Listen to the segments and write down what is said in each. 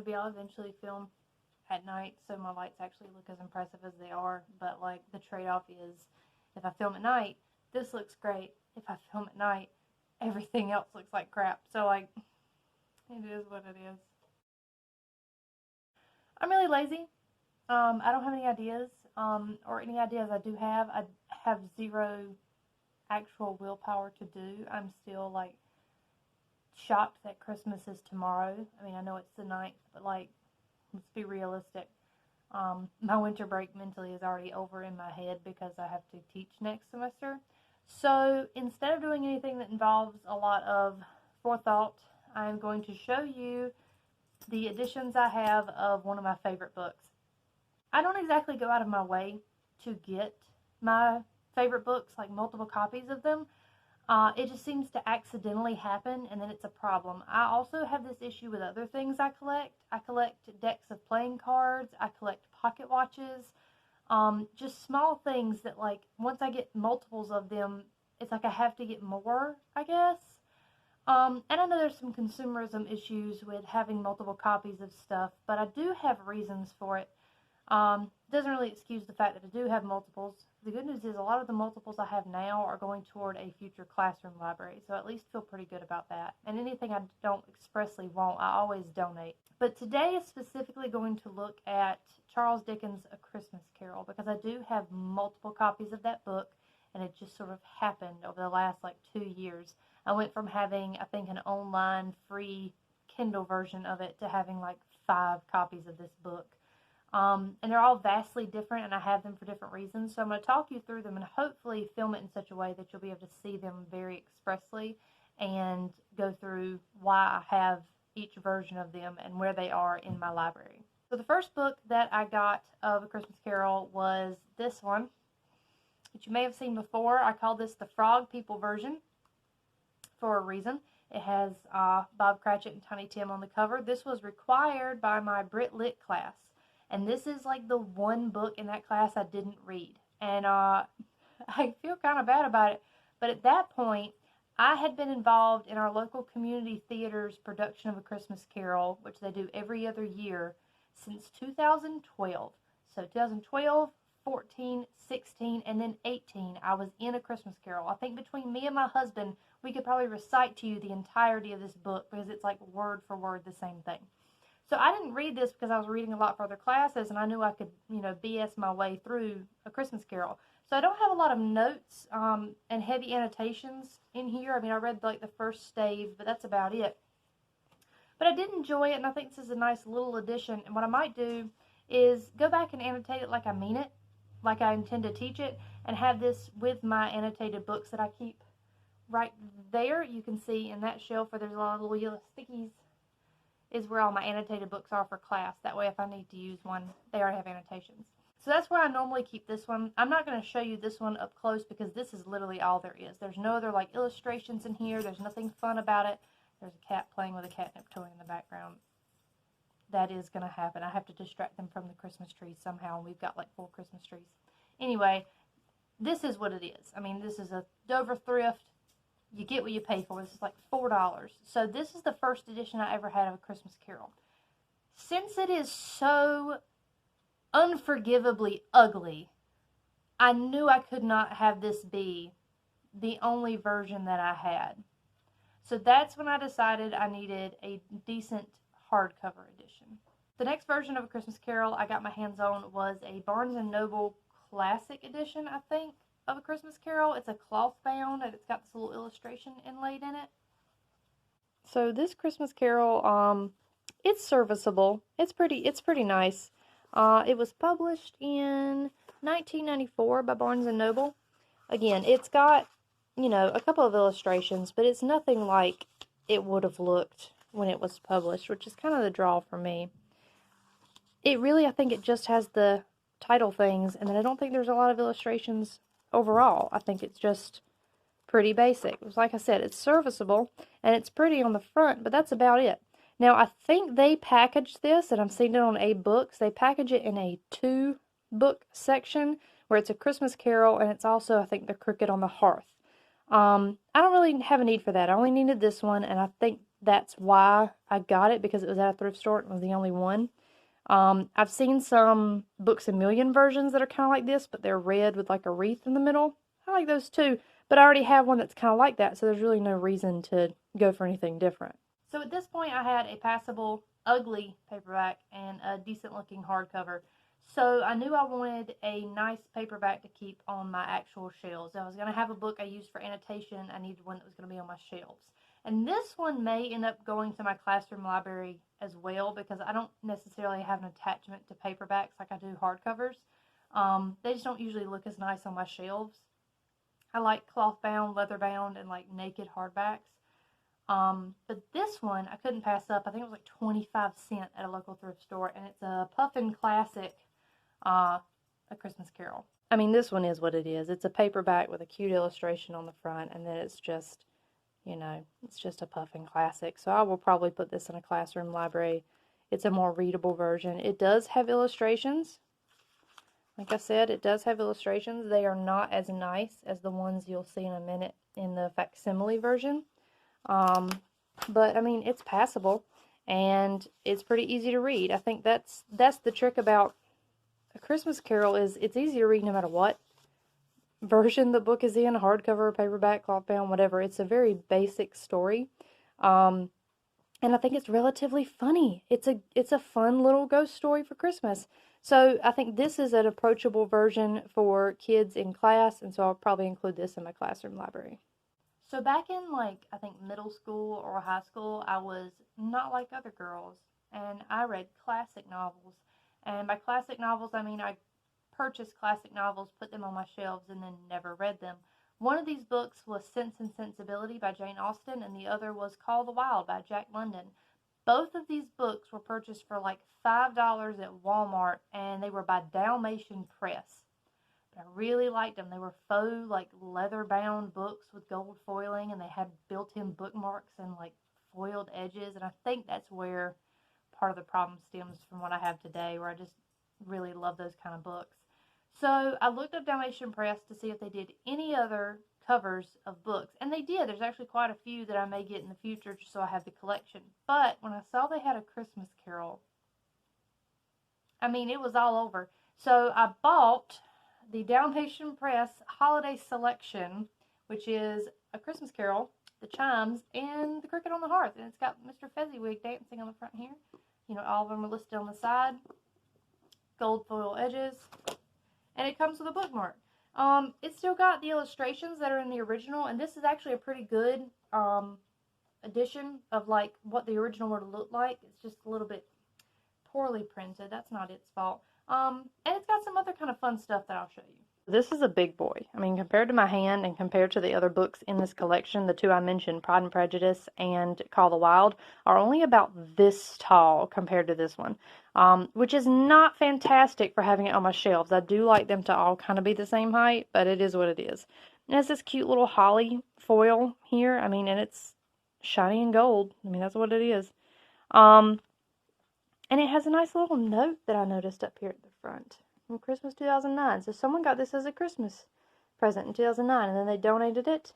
Maybe I'll eventually film at night so my lights actually look as impressive as they are, but like the trade-off is if I film at night, this looks great. If I film at night, everything else looks like crap. So like, it is what it is. I'm really lazy. I don't have any ideas, or any ideas I do have, I have zero actual willpower to do. I'm still like shocked that Christmas is tomorrow. I mean, I know it's the 9th, but like, let's be realistic. My winter break mentally is already over in my head because I have to teach next semester. So instead of doing anything that involves a lot of forethought, I'm going to show you the editions I have of one of my favorite books. I don't exactly go out of my way to get my favorite books, like multiple copies of them. It just seems to accidentally happen, and then it's a problem. I also have this issue with other things I collect. I collect decks of playing cards. I collect pocket watches. Just small things that, like, once I get multiples of them, it's like I have to get more, I guess. And I know there's some consumerism issues with having multiple copies of stuff, but I do have reasons for it. Doesn't really excuse the fact that I do have multiples. The good news is a lot of the multiples I have now are going toward a future classroom library, so I at least feel pretty good about that. And anything I don't expressly want, I always donate. But today is specifically going to look at Charles Dickens' A Christmas Carol, because I do have multiple copies of that book, and it just sort of happened over the last like 2 years. I went from having, I think, an online free Kindle version of it to having like 5 copies of this book. And they're all vastly different, and I have them for different reasons. So I'm going to talk you through them and hopefully film it in such a way that you'll be able to see them very expressly and go through why I have each version of them and where they are in my library. So the first book that I got of A Christmas Carol was this one, which you may have seen before. I call this the Frog People version for a reason. It has Bob Cratchit and Tiny Tim on the cover. This was required by my Brit Lit class. And this is like the one book in that class I didn't read. And I feel kind of bad about it. But at that point, I had been involved in our local community theater's production of A Christmas Carol, which they do every other year, since 2012. So 2012, 14, 16, and then 18, I was in A Christmas Carol. I think between me and my husband, we could probably recite to you the entirety of this book because it's like word for word the same thing. So I didn't read this because I was reading a lot for other classes, and I knew I could, BS my way through A Christmas Carol. So I don't have a lot of notes and heavy annotations in here. I mean, I read like the first stave, but that's about it. But I did enjoy it, and I think this is a nice little addition. And what I might do is go back and annotate it like I mean it, like I intend to teach it, and have this with my annotated books that I keep right there. You can see in that shelf where there's a lot of little yellow stickies is where all my annotated books are for class. That way if I need to use one, they already have annotations. So that's where I normally keep this one. I'm not going to show you this one up close because this is literally all there is. There's no other like illustrations in here. There's nothing fun about it. There's a cat playing with a catnip toy in the background. That is going to happen. I have to distract them from the Christmas trees somehow, and we've got like 4 Christmas trees. Anyway, this is what it is. I mean, this is a Dover thrift. You get what you pay for. This is like $4. So this is the first edition I ever had of A Christmas Carol. Since it is so unforgivably ugly, I knew I could not have this be the only version that I had. So that's when I decided I needed a decent hardcover edition. The next version of A Christmas Carol I got my hands on was a Barnes & Noble Classic edition, I think, of A Christmas Carol. It's a cloth bound, and it's got this little illustration inlaid in it. So this Christmas Carol, it's serviceable. It's pretty nice. It was published in 1994 by Barnes & Noble. Again, it's got, a couple of illustrations, but it's nothing like it would have looked when it was published, which is kind of the draw for me. I think it just has the title things, and then I don't think there's a lot of illustrations overall. I think it's just pretty basic. Like I said, it's serviceable, and it's pretty on the front, but that's about it. Now, I think they packaged this, and I've seen it on A-Books. They package it in a 2-book section, where it's A Christmas Carol, and it's also, I think, The Cricket on the Hearth. I don't really have a need for that. I only needed this one, and I think that's why I got it, because it was at a thrift store and it was the only one. I've seen some Books A Million versions that are kind of like this, but they're red with like a wreath in the middle. I like those too, but I already have one that's kind of like that, so there's really no reason to go for anything different. So at this point, I had a passable, ugly paperback and a decent looking hardcover. So I knew I wanted a nice paperback to keep on my actual shelves. I was going to have a book I used for annotation. I needed one that was going to be on my shelves. And this one may end up going to my classroom library as well, because I don't necessarily have an attachment to paperbacks like I do hardcovers. They just don't usually look as nice on my shelves. I like cloth bound, leather bound, and like naked hardbacks. But this one I couldn't pass up. I think it was like 25 cents at a local thrift store, and it's a Puffin Classic, A Christmas Carol. I mean, this one is what it is. It's a paperback with a cute illustration on the front, and then it's just, it's just a Puffin Classic. So I will probably put this in a classroom library. It's a more readable version. It does have illustrations. Like I said, it does have illustrations. They are not as nice as the ones you'll see in a minute in the facsimile version. But I mean, it's passable, and it's pretty easy to read. I think that's the trick about A Christmas Carol, is it's easy to read no matter what version the book is in, hardcover, paperback, cloth bound, whatever. It's a very basic story. And I think it's relatively funny. It's a fun little ghost story for Christmas. So I think this is an approachable version for kids in class, and so I'll probably include this in my classroom library. So back in, I think middle school or high school, I was not like other girls, and I read classic novels. And by classic novels, I mean I purchased classic novels, put them on my shelves, and then never read them. One of these books was Sense and Sensibility by Jane Austen, and the other was Call the Wild by Jack London. Both of these books were purchased for like $5 at Walmart, and they were by Dalmatian Press. I really liked them. They were faux, leather-bound books with gold foiling, and they had built-in bookmarks and, foiled edges. And I think that's where part of the problem stems from what I have today, where I just really love those kind of books. So I looked up Dalmatian Press to see if they did any other covers of books. And they did. There's actually quite a few that I may get in the future, just so I have the collection. But when I saw they had A Christmas Carol, I mean, it was all over. So I bought the Dalmatian Press Holiday Selection, which is A Christmas Carol, The Chimes, and The Cricket on the Hearth. And it's got Mr. Fezziwig dancing on the front here. All of them are listed on the side. Gold foil edges. And it comes with a bookmark. It's still got the illustrations that are in the original, and this is actually a pretty good edition of what the original would have looked like. It's just a little bit poorly printed. That's not its fault. And it's got some other kind of fun stuff that I'll show you. This is a big boy. I mean, compared to my hand and compared to the other books in this collection, the two I mentioned, Pride and Prejudice and Call the Wild, are only about this tall compared to this one, which is not fantastic for having it on my shelves. I do like them to all kind of be the same height, but it is what it is. It has this cute little holly foil here. I mean, and it's shiny and gold. I mean, that's what it is. And it has a nice little note that I noticed up here at the front from Christmas 2009. So someone got this as a Christmas present in 2009, and then they donated it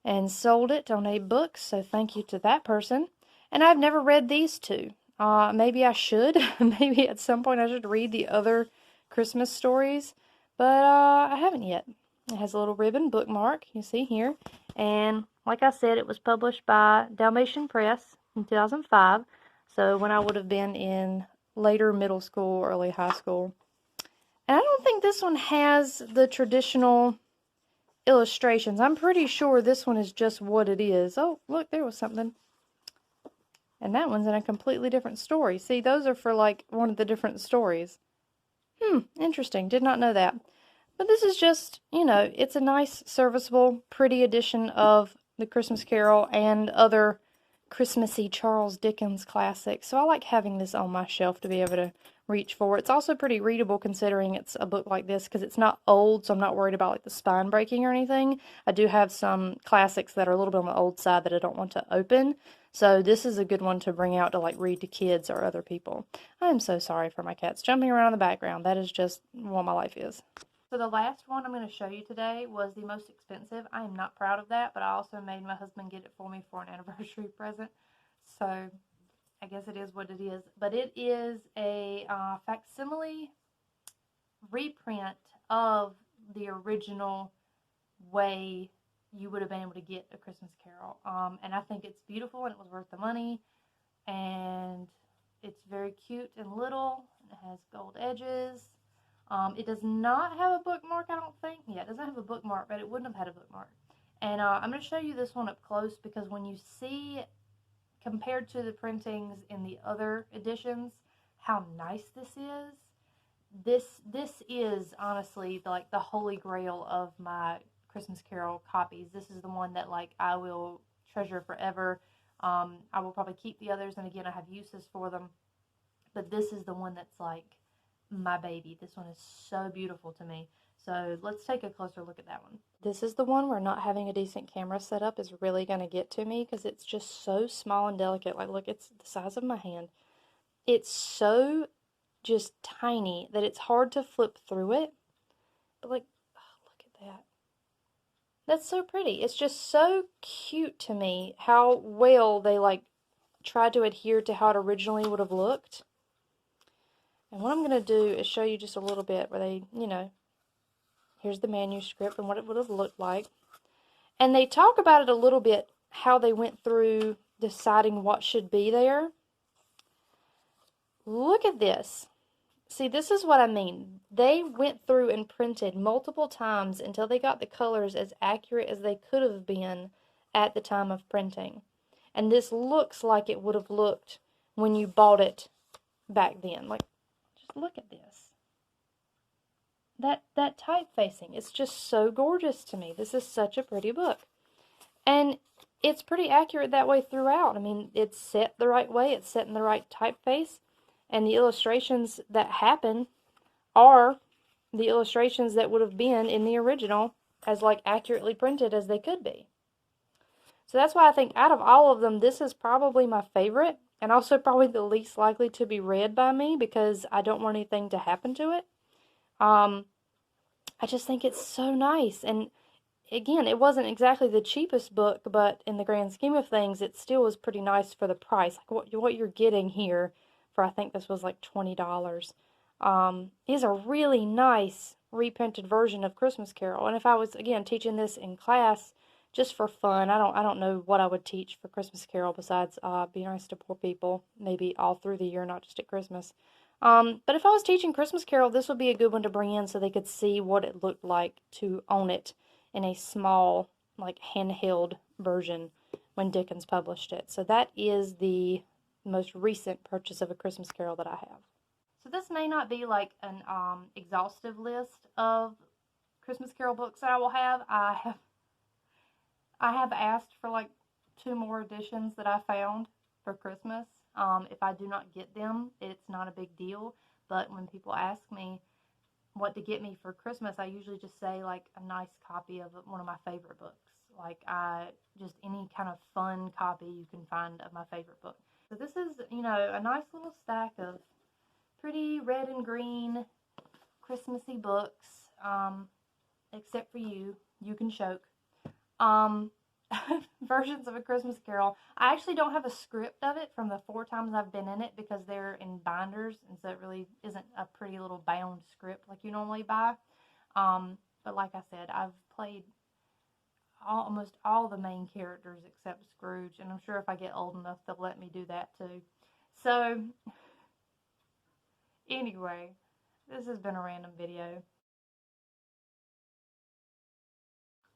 and sold it, donated books. So thank you to that person. And I've never read these two. Maybe I should. Maybe at some point I should read the other Christmas stories, but I haven't yet. It has a little ribbon bookmark, you see here. And like I said, it was published by Dalmatian Press in 2005. So when I would have been in later middle school, early high school. And I don't think this one has the traditional illustrations. I'm pretty sure this one is just what it is. Oh, look, there was something. And that one's in a completely different story. See, those are for one of the different stories. Interesting. Did not know that. But this is just, it's a nice, serviceable, pretty edition of The Christmas Carol and other Christmassy Charles Dickens classics. So I like having this on my shelf to be able to reach for. It's also pretty readable considering it's a book like this, because it's not old, so I'm not worried about the spine breaking or anything. I do have some classics that are a little bit on the old side that I don't want to open. So this is a good one to bring out to read to kids or other people. I am so sorry for my cats jumping around in the background. That is just what my life is. So the last one I'm going to show you today was the most expensive. I am not proud of that, but I also made my husband get it for me for an anniversary present. So I guess it is what it is. But it is a facsimile reprint of the original way you would have been able to get A Christmas Carol. And I think it's beautiful and it was worth the money. And it's very cute and little. It has gold edges. It does not have a bookmark, I don't think. Yeah, it doesn't have a bookmark, but it wouldn't have had a bookmark. And I'm going to show you this one up close because when you see, compared to the printings in the other editions, how nice this is honestly like the holy grail of my Christmas Carol copies. This is the one that like I will treasure forever. I will probably keep the others, and again, I have uses for them, but this is the one that's like my baby. This one is so beautiful to me. So let's take a closer look at that one. This is the one where not having a decent camera set up is really going to get to me because it's just so small and delicate. Like, look, it's the size of my hand. It's so just tiny that it's hard to flip through it. But like, oh, look at that. That's so pretty. It's just so cute to me how well they like tried to adhere to how it originally would have looked. And what I'm going to do is show you just a little bit where they, you know, here's the manuscript and what it would have looked like. And they talk about it a little bit, how they went through deciding what should be there. Look at this. See, this is what I mean. They went through and printed multiple times until they got the colors as accurate as they could have been at the time of printing. And this looks like it would have looked when you bought it back then. Like, just look at this. That typefacing, it's just so gorgeous to me. This is such a pretty book. And it's pretty accurate that way throughout. I mean, it's set the right way. It's set in the right typeface. And the illustrations that happen are the illustrations that would have been in the original, as like accurately printed as they could be. So that's why I think out of all of them, this is probably my favorite, and also probably the least likely to be read by me because I don't want anything to happen to it. I just think it's so nice. And again, it wasn't exactly the cheapest book, but in the grand scheme of things, it still was pretty nice for the price. Like what you're getting here for, I think this was like $20, is a really nice reprinted version of Christmas Carol. And if I was, again, teaching this in class just for fun, I don't know what I would teach for Christmas Carol besides Be Nice to Poor People, maybe all through the year, not just at Christmas. But if I was teaching Christmas Carol, this would be a good one to bring in so they could see what it looked like to own it in a small, like, handheld version when Dickens published it. So that is the most recent purchase of A Christmas Carol that I have. So this may not be like an exhaustive list of Christmas Carol books that I will have. I have asked for like 2 more editions that I found for Christmas. If I do not get them, it's not a big deal. But when people ask me what to get me for Christmas, I usually just say like a nice copy of one of my favorite books. Like just any kind of fun copy you can find of my favorite book. So this is, you know, a nice little stack of pretty red and green Christmassy books. Except for you can choke. Versions of A Christmas Carol. I actually don't have a script of it from the 4 times I've been in it because they're in binders, and so it really isn't a pretty little bound script like you normally buy. But like I said, I've played almost all the main characters except Scrooge, and I'm sure if I get old enough they'll let me do that too. So anyway, this has been a random video.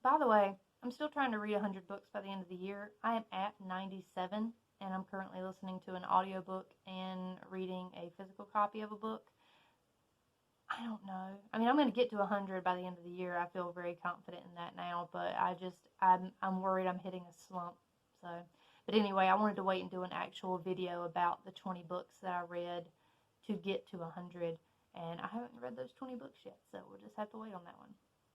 By the way, I'm still trying to read 100 books by the end of the year. I am at 97, and I'm currently listening to an audiobook and reading a physical copy of a book. I don't know. I mean, I'm going to get to 100 by the end of the year. I feel very confident in that now, but I'm worried I'm hitting a slump. So, but anyway, I wanted to wait and do an actual video about the 20 books that I read to get to 100, and I haven't read those 20 books yet, so we'll just have to wait on that one.